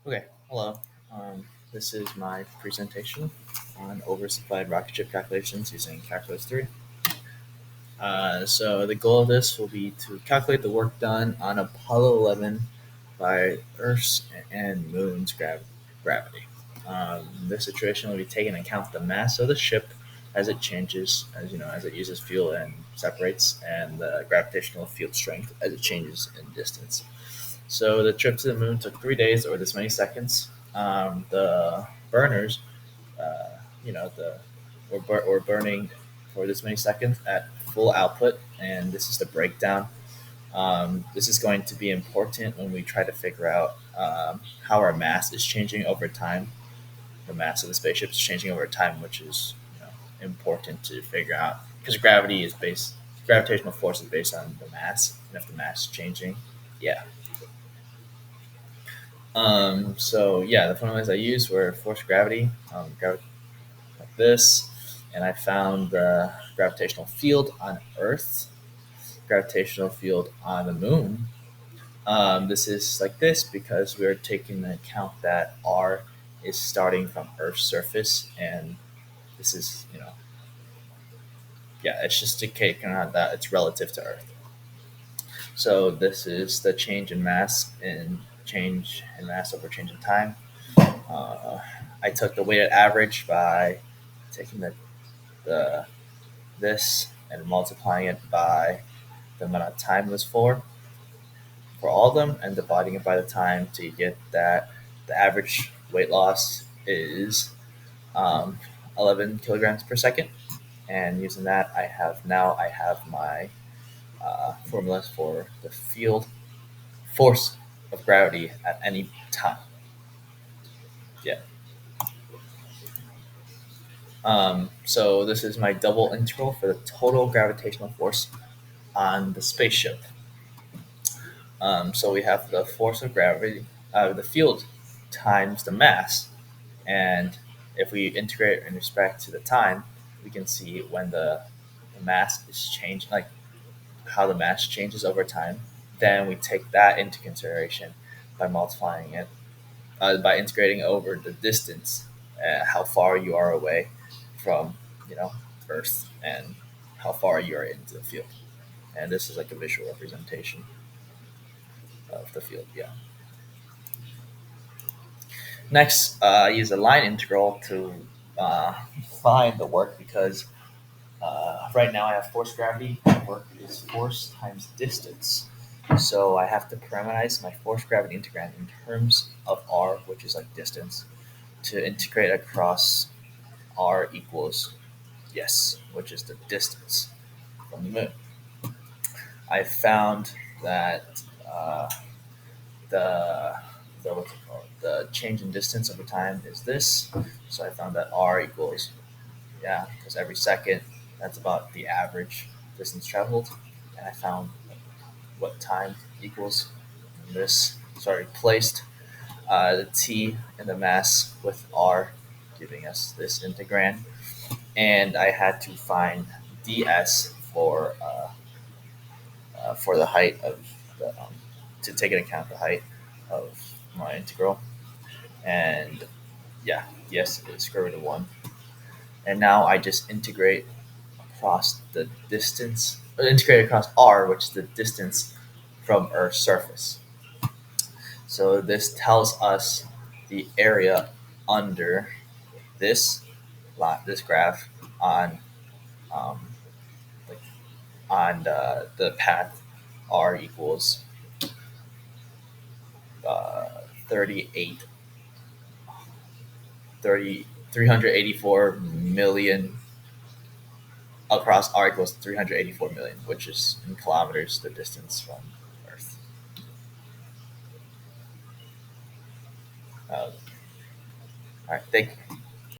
Okay, hello. This is my presentation on oversupplied rocket ship calculations using Calculus 3. So the goal of this will be to calculate the work done on Apollo 11 by Earth's and Moon's gravity. This situation will be taking into account the mass of the ship as it changes, as it uses fuel and separates, and the gravitational field strength as it changes in distance. So the trip to the moon took 3 days or this many seconds. The burners, uh, you know, the were burning for this many seconds at full output, and this is the breakdown. This is going to be important when we try to figure out how our mass is changing over time. The mass of the spaceship is changing over time, which is important to figure out because gravitational force is based on the mass, and if the mass is changing, yeah. So yeah, the formulas I used were force gravity, like this, and I found the gravitational field on Earth, gravitational field on the Moon. This is like this because we're taking into account that R is starting from Earth's surface, and this is yeah, it's just taking out that it's relative to Earth. So this is the change in mass over change in time. Uh, I took the weighted average by taking the this and multiplying it by the amount of time it was for all of them and dividing it by the time to get that the average weight loss is um, 11 kilograms per second. And using that, I have my formulas for the field force of gravity at any time. Yeah. So this is my double integral for the total gravitational force on the spaceship. So we have the force of gravity, the field times the mass, and if we integrate in respect to the time, we can see when the mass is changing, like how the mass changes over time. Then we take that into consideration by multiplying it, by integrating over the distance, how far you are away from, you know, Earth, and how far you are into the field. And this is like a visual representation of the field. Yeah. Next, I use a line integral to uh, find the work because right now I have force gravity. And work is force times distance. So I have to parameterize my force gravity integrand in terms of r, which is like distance, to integrate across r equals yes, which is the distance from the moon. I found that the what's it called? The change in distance over time is this. So I found that r equals, yeah, because every second that's about the average distance traveled, and I found what time equals this. So I replaced the t and the mass with r, giving us this integrand, and I had to find ds for the height of the to take into account the height of my integral, and yeah, ds is square root of 1. And now I just integrate across the distance, integrate across r, which is the distance from Earth's surface. So this tells us the area under this this graph on um, like the path r equals 38 30 384 million across r equals 384 million, which is in kilometers the distance from Earth. All right, thank you.